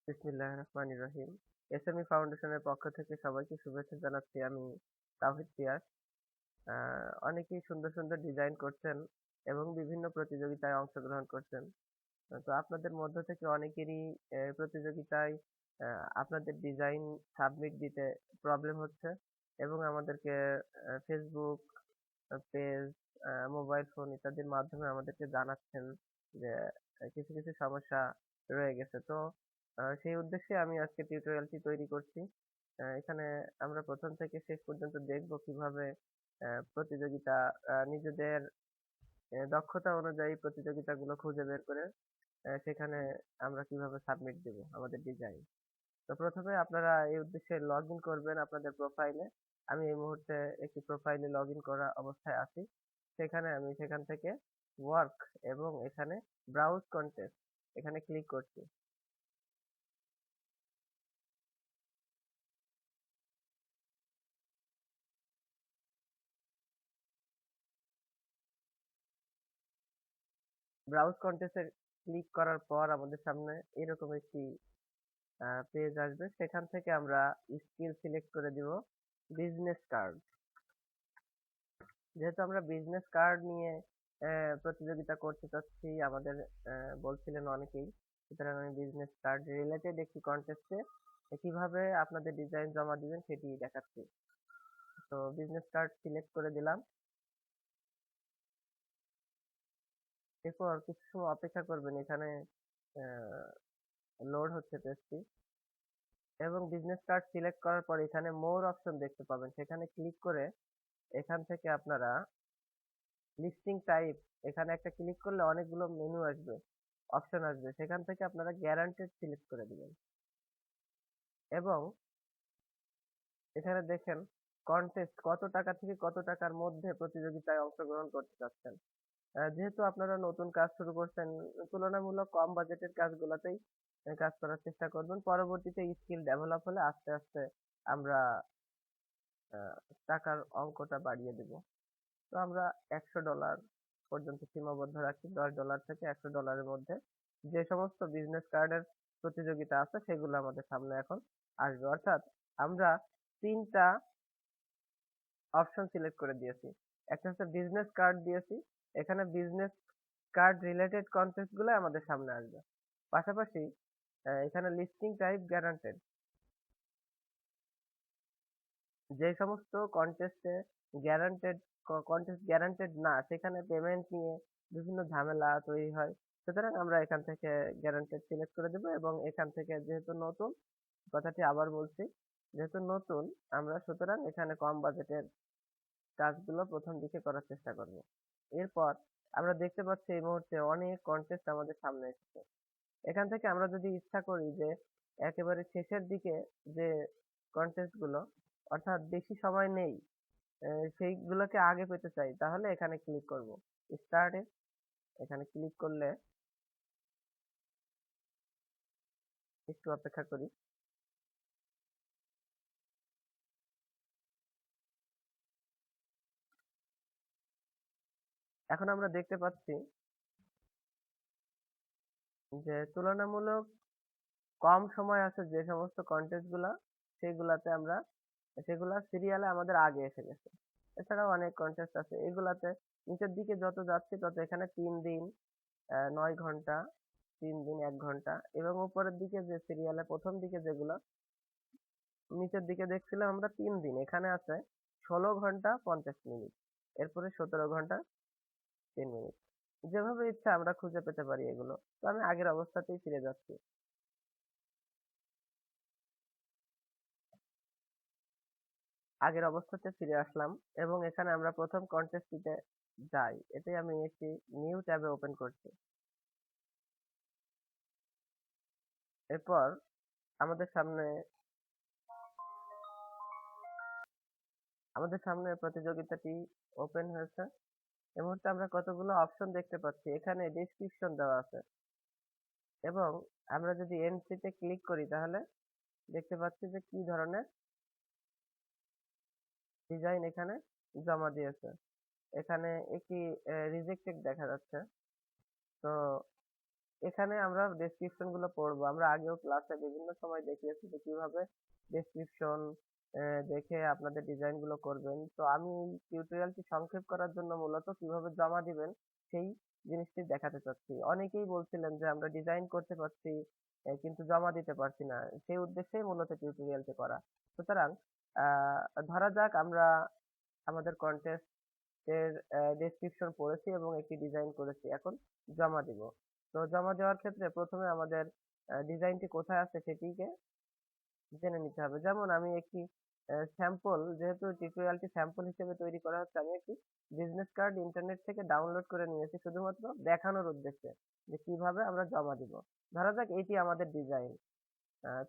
বিসমিল্লাহির রহমানির রহিম। এসএমই ফাউন্ডেশনের পক্ষ থেকে সবাইকে শুভেচ্ছা জানাচ্ছি। আমি তাওহিদ পিয়াস। অনেকেই সুন্দর, সুন্দর ডিজাইন করছেন এবং বিভিন্ন প্রতিযোগিতায় অংশগ্রহণ করছেন। তো আপনাদের মধ্য থেকে অনেকেরই প্রতিযোগিতায় আ আপনাদের ডিজাইন সাবমিট দিতে প্রবলেম হচ্ছে এবং আমাদেরকে ফেসবুক পেজ, মোবাইল ফোন ইত্যাদির মাধ্যমে আমাদেরকে জানাচ্ছেন যে কিছু, কিছু সমস্যা রয়ে গেছে। তো সেই উদ্দেশ্যে আমি আজকে টিউটোরিয়ালটি তৈরি করছি। এখানে আমরা ১ম থেকে শেষ পর্যন্ত দেখব কিভাবে প্রতিযোগিতা নিজেদের দক্ষতা অনুযায়ী প্রতিযোগিতাগুলো খুঁজে বের করে সেখানে আমরা কিভাবে সাবমিট দেব আমাদের ডিজাইন। তো ১ম এ আপনারা এই উদ্দেশ্যে লগইন করবেন আপনাদের প্রোফাইলে। আমি এই মুহূর্তে একটি প্রোফাইলে লগইন করা অবস্থায় আছি। সেখান থেকে ওয়ার্ক এবং এখানে ব্রাউজ কনটেস্ট এখানে ক্লিক করছি। ব্রাউজ কনটেস্ট এ ক্লিক করার পর আমাদের সামনে এরকম একটি পেজ আসবে। সেখান থেকে আমরা স্কিল সিলেক্ট করে দিব বিজনেস কার্ড। যেহেতু আমরা বিজনেস কার্ড নিয়ে প্রতিযোগিতা করতে চাচ্ছি, আমাদের বলছিলেন অনেকেই, সুতরাং আমি বিজনেস কার্ড রিলেটেড একটি কন্টেস্টে কিভাবে আপনাদের ডিজাইন জমা দিবেন সেটি দেখাচ্ছি। তো বিজনেস কার্ড সিলেক্ট করে দিলাম। এরপর কিছু সময় অপেক্ষা করবেন, এখানে লোড হচ্ছে পেজটি এবং বিজনেস কার্ড সিলেক্ট করার পর এখানে মোর অপশন দেখতে পাবেন, সেখানে ক্লিক করে এখান থেকে আপনারা লিস্টিং টাইপ এখানে একটা ক্লিক করলে অনেকগুলো মেনু আসবে, অপশন আসবে, সেখান থেকে আপনারা গ্যারান্টেড সিলেক্ট করে দিবেন এবং এখানে দেখেন কন্টেস্ট কত টাকা থেকে কত টাকার মধ্যে প্রতিযোগিতায় অংশগ্রহণ করতে চাচ্ছেন। যেহেতু আপনারা নতুন কাজ শুরু করছেন, তুলনামূলক কম বাজেটের কাজগুলোতেই কাজ করার চেষ্টা করবেন। পরবর্তীতে স্কিল ডেভেলপ হলে আস্তে আস্তে আমরা আহ, টাকার অঙ্কটা বাড়িয়ে দেব। তো আমরা $100 পর্যন্ত সীমাবদ্ধ রাখি, $10 থেকে $100 মধ্যে যে সমস্ত বিজনেস কার্ডের প্রতিযোগিতা আছে সেগুলো আমাদের সামনে এখন আসবে। অর্থাৎ আমরা 3টা অপশন সিলেক্ট করে দিয়েছি। একটা হচ্ছে বিজনেস কার্ড দিয়েছি, এখানে বিজনেস কার্ড রিলেটেড কন্টেস্ট গুলো আমাদের সামনে আসবে। পাশাপাশি এখানে লিস্টিং টাইপ গ্যারান্টেড, যে সমস্ত কন্টেস্টে গ্যারান্টেড কন্টেস্ট গ্যারান্টেড না সেখানে পেমেন্ট নিয়ে বিভিন্ন ঝামেলা তৈরি হয়। সুতরাং আমরা এখান থেকে গ্যারান্টেড সিলেক্ট করে দেব এবং এখান থেকে যেহেতু নতুন, কথাটি আবার বলছি, যেহেতু নতুন আমরা সুতরাং এখানে কম বাজেটের কাজগুলো প্রথম দিকে করার চেষ্টা করব। এরপর আমরা দেখতে পাচ্ছি এই মুহূর্তে অনেক কন্টেস্ট আমাদের সামনে এসেছে। এখান থেকে আমরা যদি ইচ্ছা করি যে একেবারে শেষের দিকে যে কন্টেস্ট গুলো, অর্থাৎ বেশি সময় নেই, সেইগুলোকে আগে পেতে চাই, তাহলে এখানে ক্লিক করব স্টার্টে। এখানে ক্লিক করলে একটু অপেক্ষা করি। এখন আমরা দেখতে পাচ্ছি যে তুলনামূলক কম সময় আছে যে সমস্ত কন্টেস্ট গুলা, সেগুলাতে আমরা সেগুলা সিরিয়ালে আমাদের আগে এসে গেছে। এছাড়াও অনেক কন্টেস্ট আছে, এগুলাতে নিচের দিকে যত যাচ্ছে তত এখানে 3 দিন, 9 ঘন্টা, 3 দিন, 1 ঘন্টা এবং উপরের দিকে যে সিরিয়ালে প্রথম দিকে যেগুলো নিচের দিকে দেখছিলাম আমরা 3 দিন, এখানে আছে 16 ঘন্টা 50 মিনিট, এরপরে 17 ঘন্টা 3 মিনিট। যেভাবে ইচ্ছা আমরা খুঁজে পেতে পারি এগুলো। তো আমি আগের অবস্থাতেই ফিরে যাচ্ছি। আগের অবস্থাতে ফিরে আসলাম এবং এখানে আমরা প্রথম কন্টেস্টটিতে যাই। এতে আমি একটি নিউ ট্যাবে ওপেন করছি। এরপর আমাদের সামনে আমাদের সামনে প্রতিযোগিতাটি ওপেন হয়েছে। এই মুহূর্তে আমরা কতগুলো অপশন দেখতে পাচ্ছি, এখানে ডেসক্রিপশন দেওয়া আছে এবং আমরা যদি এন্ট্রিতে ক্লিক করি তাহলে দেখতে পাচ্ছি যে কি ধরনের ডিজাইন এখানে জমা দিয়েছে। এখানে একটি রিজেক্টেড দেখা যাচ্ছে। তো এখানে আমরা ডেসক্রিপশন গুলো পড়বো। আমরা আগেও ক্লাসে বিভিন্ন সময় দেখিয়েছি যে কিভাবে ডেসক্রিপশন দেখে আপনাদের ডিজাইন গুলো করবেন। তো আমি এই টিউটোরিয়ালটি সংক্ষেপ করার জন্য মূলত কিভাবে জমা দিবেন সেই জিনিসটি দেখাতে চাচ্ছি। অনেকেই বলছিলেন যে আমরা ডিজাইন করতে পারছি কিন্তু জমা দিতে পারছি না, সেই উদ্দেশ্যেই মূলত টিউটোরিয়ালটি করা। সুতরাং আহ ধরা যাক আমরা আমাদের কন্টেস্ট এর ডেসক্রিপশন পড়েছি এবং একটি ডিজাইন করেছি, এখন জমা দিব। তো জমা দেওয়ার ক্ষেত্রে প্রথমে আমাদের ডিজাইনটি কোথায় আছে সেটিকে জেনে নিতে হবে। যেমন আমি একটি স্যাম্পল, যেহেতু টিউটোরিয়ালটি স্যাম্পল হিসেবে তৈরি করা হচ্ছে, আমি একটি বিজনেস কার্ড ইন্টারনেট থেকে ডাউনলোড করে নিয়েছি শুধুমাত্র দেখানোর উদ্দেশ্যে যে কিভাবে আমরা জমা দিব। ধরা যাক এটি আমাদের ডিজাইন।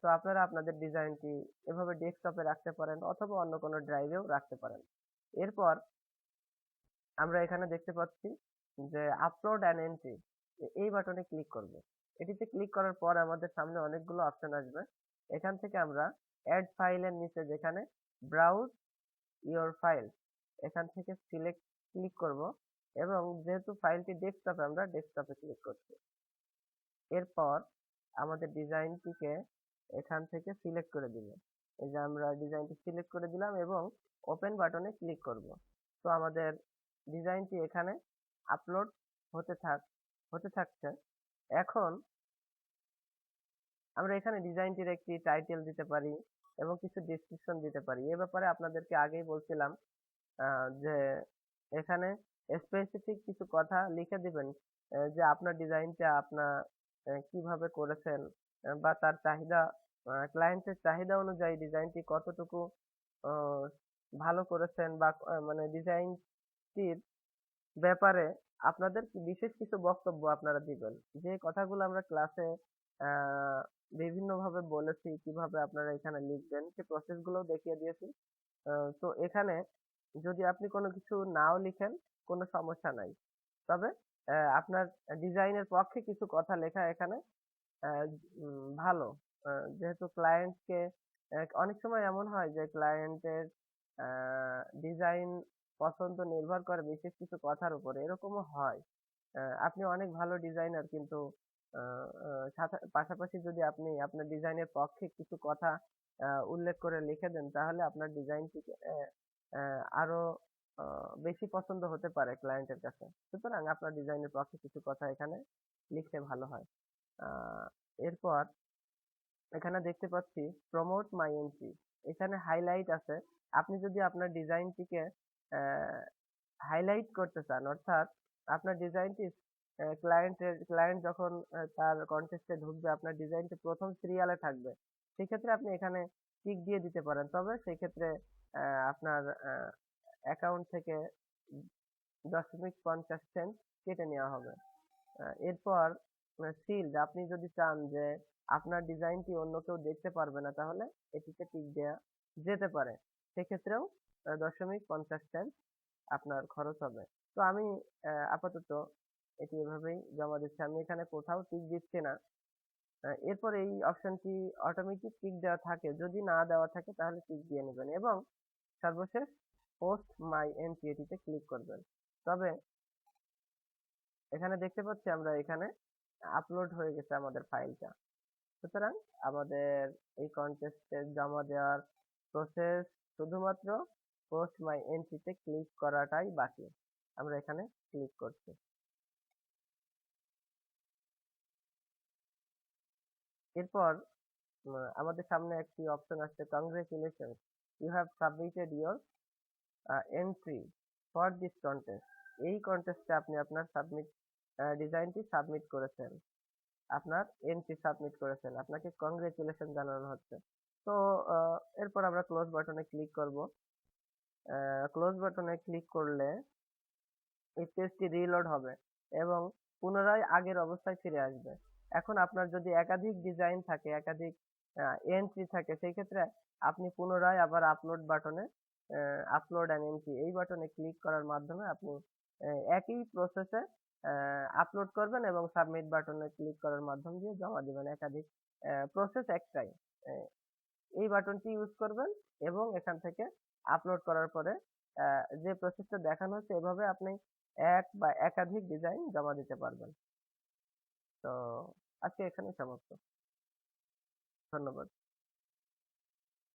তো আপনারা আপনাদের ডিজাইনটি এভাবে ডেস্কটপে রাখতে পারেন অথবা অন্য কোনো ড্রাইভেও রাখতে পারেন। এরপর আমরা এখানে দেখতে পাচ্ছি যে আপলোড অ্যান্ড এন্ট্রি, এই বাটনে ক্লিক করব। এটিতে ক্লিক করার পর আমাদের সামনে অনেকগুলো অপশন আসবে। এখান থেকে আমরা অ্যাড ফাইলের নিচে যেখানে ব্রাউজ ইওর ফাইল, এখান থেকে সিলেক্ট ক্লিক করব এবং যেহেতু ফাইলটি ডেস্কটপে, আমরা ডেস্কটপে ক্লিক করছি। এরপর আমাদের ডিজাইনটিকে এখান থেকে সিলেক্ট করে দিব। এই যে আমরা ডিজাইনটি সিলেক্ট করে দিলাম এবং ওপেন বাটনে ক্লিক করব। তো আমাদের ডিজাইনটি এখানে আপলোড হতে থাকছে। এখন আমরা এখানে ডিজাইনটির একটি টাইটেল দিতে পারি এবং কিছু ডেসক্রিপশন দিতে পারি। এ ব্যাপারে আপনাদেরকে আগেই বলছিলাম যে এখানে স্পেসিফিক কিছু কথা লিখে দিবেন, যে আপনার ডিজাইনটা আপনার কিভাবে করেছেন, বা তার চাহিদা, ক্লায়েন্টের চাহিদা অনুযায়ী ডিজাইনটি কতটুকু আহ, ভালো করেছেন, বা মানে ডিজাইনটির ব্যাপারে আপনাদের বিশেষ কিছু বক্তব্য আপনারা দিবেন। যে কথাগুলো আমরা ক্লাসে বিভিন্নভাবে বলেছি কিভাবে আপনারা এখানে লিখবেন, সেই প্রসেস গুলো দেখিয়ে দিয়েছি। তো এখানে যদি আপনি কোনো কিছু নাও লিখেন কোনো সমস্যা নাই, তবে আপনার ডিজাইনের পক্ষে কিছু কথা লেখা এখানে ভালো। যেহেতু ক্লায়েন্টকে অনেক সময় এমন হয় যে ক্লায়েন্টের ডিজাইন পছন্দ নির্ভর করে বিশেষ কিছু কথার উপরে, এরকমও হয়। আপনি অনেক ভালো ডিজাইনার, কিন্তু পাশাপাশি যদি আপনি আপনার ডিজাইনের পক্ষে কিছু কথা উল্লেখ করে লিখে দেন, তাহলে আপনার ডিজাইনটিকে আরো বেশি পছন্দ হতে পারে ক্লায়েন্টের কাছে। সুতরাং আপনার ডিজাইনের পক্ষে কিছু কথা এখানে লিখলে ভালো হয়। এরপর এখানে দেখতে পাচ্ছি প্রমোট মাই এন্ট্রি, এখানে হাইলাইট আছে। আপনি যদি আপনার ডিজাইনটিকে হাইলাইট করতে চান, অর্থাৎ আপনার ডিজাইনটি ক্লায়েন্ট যখন তার কন্টেস্টে ঢুকবে, আপনার ডিজাইনটি প্রথম সিরিয়ালে থাকবে, সেক্ষেত্রে আপনি এখানে টিক দিয়ে দিতে পারেন। তবে সেক্ষেত্রে আপনার অ্যাকাউন্ট থেকে 0.50 সেন্ট কেটে নেওয়া হবে। এরপর শিল্ড, আপনি যদি চান যে আপনার ডিজাইনটি অন্য কেউ দেখতে পারবে না, তাহলে এটিতে টিক দেওয়া যেতে পারে। সেক্ষেত্রেও 0.50 সেন্ট আপনার খরচ হবে। তো আমি আপাতত এটি এভাবেই জমা দিচ্ছি, আমি এখানে কোথাও টিক দিচ্ছি না। এরপর এই অপশনটি অটোমেটিক টিক দেওয়া থাকে, যদি না দেওয়া থাকে তাহলে টিক দিয়ে নেবেন এবং সর্বশেষ পোস্ট মাই এন্ট্রি, এটিতে ক্লিক করবেন। তবে এখানে দেখতে পাচ্ছি আমরা এখানে আপলোড হয়ে গেছে আমাদের ফাইলটা। সুতরাং আমাদের এই কন্টেস্টে জমা দেওয়ার প্রসেস শুধুমাত্র পোস্ট মাই এন্ট্রিতে ক্লিক করাটাই বাকি। আমরা এখানে ক্লিক করছি। এরপর আমাদের সামনে একটি অপশন আসছে, congratulation, you have submitted your entry for this contest. এই কন্টেস্টে আপনি আপনার ডিজাইনটি সাবমিট করেছেন, আপনার এন্ট্রি সাবমিট করেছেন, আপনাকে কংগ্রেচুলেশন জানানো হচ্ছে। তো এরপর আমরা ক্লোজ বাটনে ক্লিক করব। ক্লোজ বাটনে ক্লিক করলে এই পেজটি রিলোড হবে এবং পুনরায় আগের অবস্থায় ফিরে আসবে। এখন আপনার যদি একাধিক ডিজাইন থাকে, একাধিক এন্ট্রি থাকে, সেই ক্ষেত্রে আপনি পুনরায় আবার আপলোড বাটনে, আপলোড অ্যান্ড এন্ট্রি, এই বাটনে ক্লিক করার মাধ্যমে আপনি একই প্রসেসে আপলোড করবেন এবং সাবমিট বাটনে ক্লিক করার মাধ্যম দিয়ে জমা দিবেন। একাধিক প্রসেস একটাই, এই বাটনটি ইউজ করবেন এবং এখান থেকে আপলোড করার পরে যে প্রসেসটা দেখানো হচ্ছে, এভাবে আপনি এক বা একাধিক ডিজাইন জমা দিতে পারবেন। তো আজকে এখানেই সমাপ্ত। ধন্যবাদ।